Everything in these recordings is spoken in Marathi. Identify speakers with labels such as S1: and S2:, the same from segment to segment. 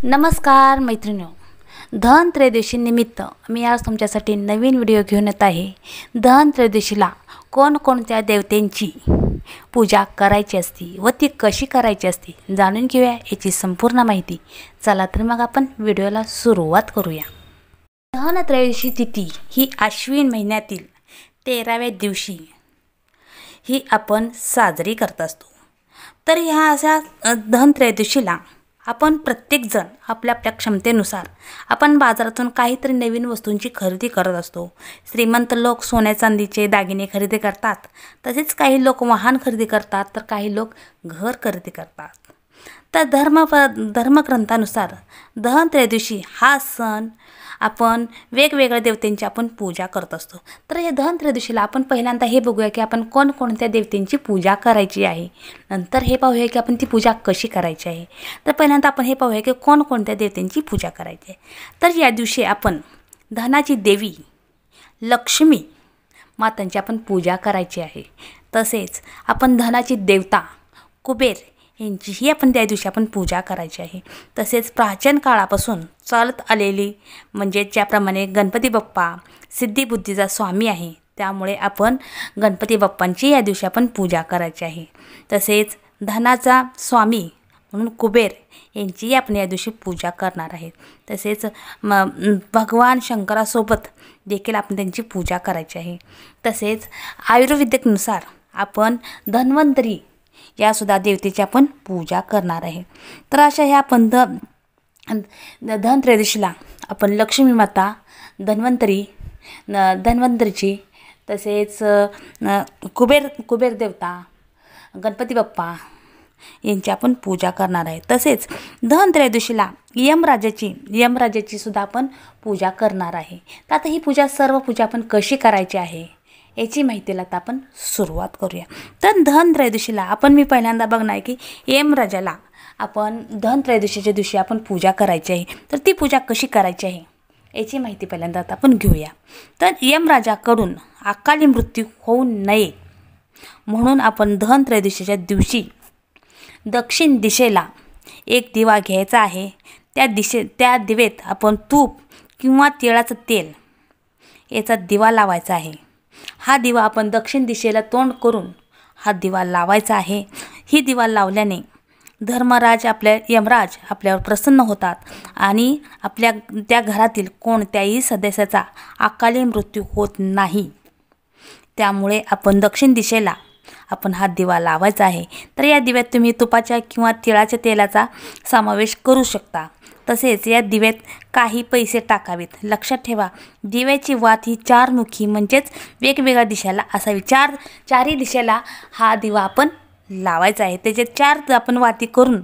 S1: नमस्कार मैत्रिणींनो, धनत्रयोदशी निमित्त मी आज तुमच्यासाठी नवीन व्हिडिओ घेऊन येत आहे। धनत्रयोदशीला कोणकोणत्या देवतेंची पूजा करायची असते व ती कशी करायची असते जाणून घेऊया याची संपूर्ण माहिती। चला तर मग आपण व्हिडिओला सुरुवात करूया। धनत्रयोदशी तिथी ही आश्विन महिन्यातील 13व्या दिवशी ही आपण साजरी करत असतो। तर ह्या अशा धनत्रयोदशीला आपण प्रत्येक जण आपल्या आपल्या क्षमतेनुसार आपण बाजारातून काहीतरी नवीन वस्तूंची खरेदी करत असतो। श्रीमंत लोक सोन्या चांदीचे दागिने खरेदी करतात, तसेच काही लोक वाहन खरेदी करतात, तर काही लोक घर खरेदी करतात। तर धर्मग्रंथानुसार धनत्रयोदशी हा सण आपण वेगवेगळ्या देवतांची आपण पूजा करत असतो। तर या धनत्रयोदशीला आपण पहिल्यांदा हे बघूया की आपण कोणकोणत्या देवतांची पूजा करायची आहे, नंतर हे पाहूया की आपण ती पूजा कशी करायची आहे। तर पहिल्यांदा आपण हे पाहूया की कोणकोणत्या देवतांची पूजा करायची आहे। तर या दिवशी आपण धनाची देवी लक्ष्मी मातांची आपण पूजा करायची आहे। तसेच आपण धनाची देवता कुबेर यांचीही आपण त्या दिवशी आपण पूजा करायची आहे। तसेच प्राचीन काळापासून चालत आलेली म्हणजे ज्याप्रमाणे गणपती बाप्पा सिद्धिबुद्धीचा स्वामी आहे, त्यामुळे आपण गणपती बाप्पांची या दिवशी आपण पूजा करायची आहे। तसेच धनाचा स्वामी म्हणून कुबेर यांची आपण या दिवशी पूजा करणार आहे। तसेच भगवान शंकरासोबत देखील आपण त्यांची पूजा करायची आहे। तसेच आयुर्वेदिकनुसार आपण धन्वंतरी या सुद्धा देवतेची आपण पूजा करणार आहे। तर अशा ह्या आपण धनत्रयोदशीला आपण लक्ष्मी माता धन्वंतरीची तसेच कुबेर देवता गणपती बाप्पा यांची आपण पूजा करणार आहे। तसेच धनत्रयोदशीला यमराजाची सुद्धा आपण पूजा करणार आहे। तर आता ही सर्व पूजा आपण कशी करायची आहे याची माहितीला आता आपण सुरुवात करूया। तर धनत्रयोदशीला मी पहिल्यांदा बघणार की यमराजाला आपण धनत्रयोदशीच्या दिवशी आपण पूजा करायची आहे। तर ती पूजा कशी करायची आहे याची माहिती पहिल्यांदा आता आपण घेऊया। तर यमराजाकडून अकाली मृत्यू होऊ नये म्हणून आपण धनत्रयोदशीच्या दिवशी दक्षिण दिशेला एक दिवा घ्यायचा आहे। त्या दिवेत आपण तूप किंवा तिळाचं तेल याचा दिवा लावायचा आहे। हा दिवा आपण दक्षिण दिशेला तोंड करून हा दिवा लावायचा आहे। ही दिवा लावल्याने यमराज आपल्यावर प्रसन्न होतात आणि आपल्या त्या घरातील कोणत्याही सदस्याचा अकाली मृत्यू होत नाही। त्यामुळे आपण दक्षिण दिशेला आपण हा दिवा लावायचा आहे। तर या दिव्यात तुम्ही तुपाच्या किंवा तिळाच्या तेलाचा समावेश करू शकता। तसेच या दिव्यात काही पैसे टाकावेत। लक्षात ठेवा, दिव्याची वात ही चारमुखी म्हणजेच वेगवेगळ्या दिशेला असावी। चारही दिशेला हा दिवा आपण लावायचा आहे। त्याचे 4 आपण वाती करून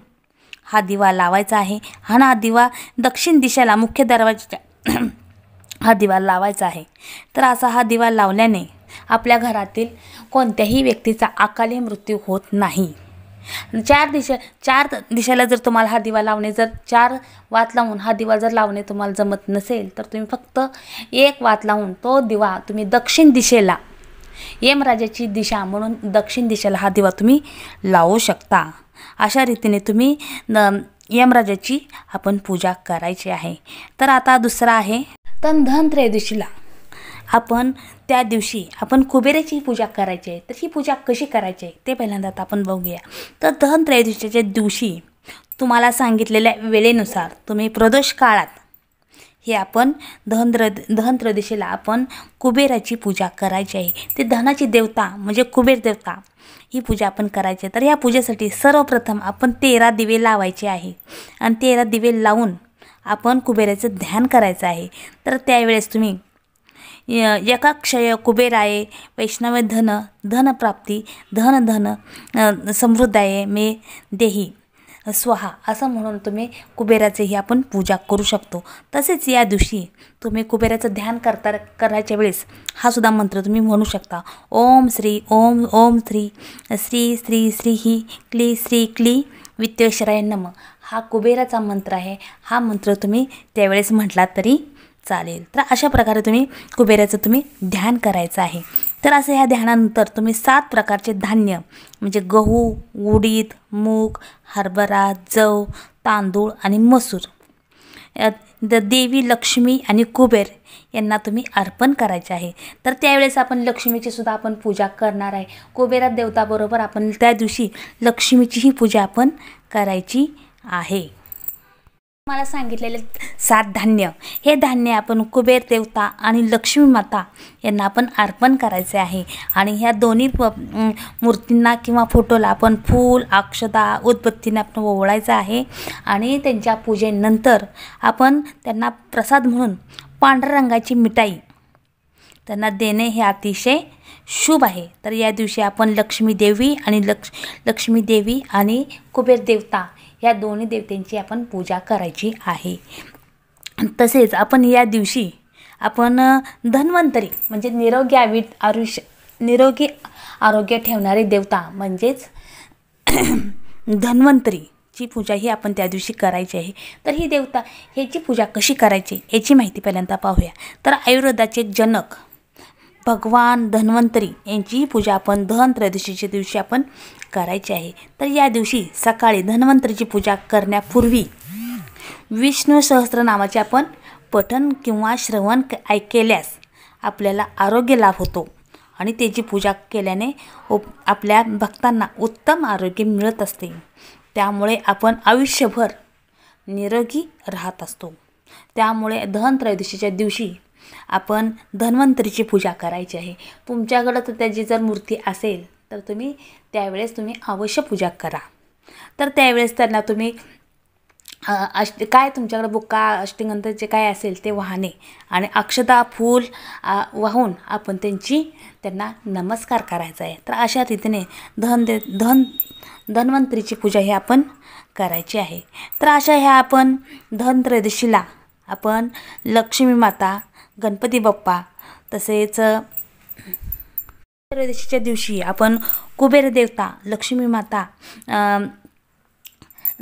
S1: हा दिवा लावायचा आहे। हा दिवा दक्षिण दिशेला मुख्य दरवाजाच्या हा दिवा लावायचा आहे। तर असा हा दिवा लावल्याने आपल्या घरातील कोणत्याही व्यक्तीचा अकाली मृत्यू होत नाही। 4 दिशेला जर तुम्हाला हा दिवा लावणे, जर 4 वात लावून हा दिवा जर लावणे तुम्हाला जमत नसेल, तर तुम्ही फक्त 1 वात लावून तो दिवा तुम्ही दक्षिण दिशेला, यमराजाची दिशा म्हणून दक्षिण दिशेला हा दिवा तुम्ही लावू शकता। अशा रीतीने तुम्ही यमराजाची आपण पूजा करायची आहे। तर आता दुसरा आहे, तर धनत्रयोदशीला आपण त्या दिवशी आपण कुबेराची पूजा करायची आहे। तर ही पूजा कशी करायची आहे ते पहिल्यांदा आपण बघूया। तर धनत्रयोदशीच्या दिवशी तुम्हाला सांगितलेल्या वेळेनुसार तुम्ही प्रदोष काळात हे आपण धनत्रयोदशीला आपण कुबेराची पूजा करायची आहे। ते धनाची देवता म्हणजे कुबेर देवता ही पूजा आपण करायची आहे। तर या पूजेसाठी सर्वप्रथम आपण 13 दिवे लावायचे आहे आणि 13 दिवे लावून आपण कुबेराचं ध्यान करायचं आहे। तर त्यावेळेस तुम्ही यकाक्षय कुबेराय वैष्णव धनप्राप्ती धन समृद्धाय मे देही स्वाहा असं म्हणून तुम्ही कुबेराचीही आपण पूजा करू शकतो। तसेच या दिवशी तुम्ही कुबेराचं ध्यान करायच्या वेळेस हा सुद्धा मंत्र तुम्ही म्हणू शकता। ओम श्री ओम ओम श्री श्री श्री श्री ही क्ली श्री क्ली वित्तेश्वराय नमः हा कुबेराचा मंत्र आहे। हा मंत्र तुम्ही त्यावेळेस म्हटलात तरी चालेल। तर अशा प्रकारे तुम्ही कुबेराचं ध्यान करायचं आहे। तर असं ह्या ध्यानानंतर तुम्ही 7 प्रकारचे धान्य म्हणजे गहू, उडीद, मूग, हरभरा, जव, तांदूळ आणि मसूर देवी लक्ष्मी आणि कुबेर यांना तुम्ही अर्पण करायचे आहे। तर त्यावेळेस आपण लक्ष्मीची सुद्धा आपण पूजा करणार आहे। कुबेरा देवताबरोबर आपण त्या दिवशी लक्ष्मीचीही पूजा आपण करायची आहे। मला सांगितलेले 7 धान्य, हे धान्य आपण कुबेर देवता आणि लक्ष्मी माता यांना आपण अर्पण करायचे आहे। आणि ह्या दोन्ही मूर्तींना किंवा फोटोला आपण फूल, अक्षता, उदबत्तीने आपण ओवाळायचं आहे। आणि त्यांच्या पूजेनंतर आपण त्यांना प्रसाद म्हणून पांढऱ्या रंगाची मिठाई त्यांना देणे हे अतिशय शुभ आहे। तर या दिवशी आपण लक्ष्मी देवी आणि कुबेर देवता या दोन्ही देवतांची आपण पूजा करायची आहे। तसेच आपण या दिवशी आपण धन्वंतरी म्हणजे निरोगी आरोग्य ठेवणारे देवता म्हणजेच धन्वंतरीची पूजा ही आपण त्या दिवशी करायची आहे। तर ही देवता ह्याची पूजा कशी करायची याची माहिती पहिल्यांदा पाहूया। तर आयुर्वेदाचे जनक भगवान धन्वंतरी यांची पूजा आपण धनत्रयोदशीच्या दिवशी आपण करायची आहे। तर या दिवशी सकाळी धन्वंतरीची पूजा करण्यापूर्वी विष्णू सहस्त्रनामाचे आपण पठण किंवा श्रवण केल्यास आपल्याला आरोग्य लाभ होतो आणि त्याची पूजा केल्याने आपल्या भक्तांना उत्तम आरोग्य मिळत असते। त्यामुळे आपण आयुष्यभर निरोगी राहत असतो। त्यामुळे धनत्रयोदशीच्या दिवशी आपण धन्वंतरीची पूजा करायची आहे। तुमच्याकडे तर त्याची जर मूर्ती असेल तर तुम्ही त्यावेळेस अवश्य पूजा करा। तर त्यावेळेस त्यांना तुम्ही काय तुमच्याकडे बुक्का अष्टगंधाचे काय असेल ते वाहने आणि अक्षता फूल वाहून आपण त्यांना नमस्कार करायचा आहे। तर अशा रीतीने धन्वंतरीची पूजा ही आपण करायची आहे। तर अशा ह्या आपण धनत्रयोदशीला आपण लक्ष्मी माता, गणपती बाप्पा तसेच त्रयोदशीच्या दिवशी आपण कुबेर देवता, लक्ष्मी माता,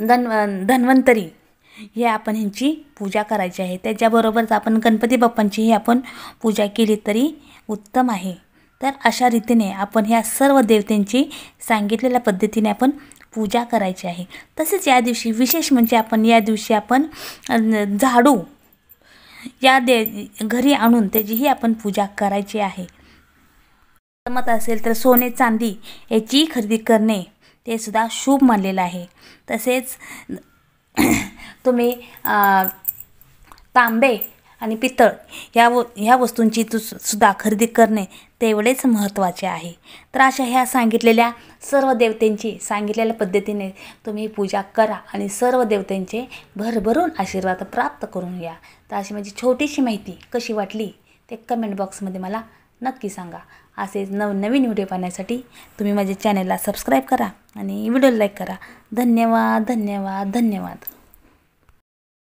S1: धन्वंतरी हे आपण ह्यांची पूजा करायची आहे। त्याच्याबरोबरच आपण गणपती बाप्पांचीही आपण पूजा केली तरी उत्तम आहे। तर अशा रीतीने आपण ह्या सर्व देवतांची सांगितलेल्या पद्धतीने आपण पूजा करायची आहे। तसेच या दिवशी विशेष म्हणजे आपण या दिवशी आपण झाडू घरी आणून त्याचीही आपण पूजा करायची आहे। जमत असेल तर सोने चांदी याची खरेदी करणे ते सुद्धा शुभ मानलेलं आहे। तसेच तुम्ही तांबे आणि पितळ ह्या वस्तूंची सुद्धा खरेदी करणे तेवढेच महत्त्वाचे आहे। तर अशा ह्या सांगितलेल्या सर्व देवतांची सांगितलेल्या पद्धतीने तुम्ही पूजा करा आणि सर्व देवतांचे भरभरून आशीर्वाद प्राप्त करून या। तर अशी माझी छोटीशी माहिती कशी वाटली ते कमेंट बॉक्समध्ये मला नक्की सांगा। असेच नवनवीन व्हिडिओ पाहण्यासाठी तुम्ही माझ्या चॅनलला सबस्क्राईब करा आणि व्हिडिओ लाईक करा। धन्यवाद धन्यवाद धन्यवाद।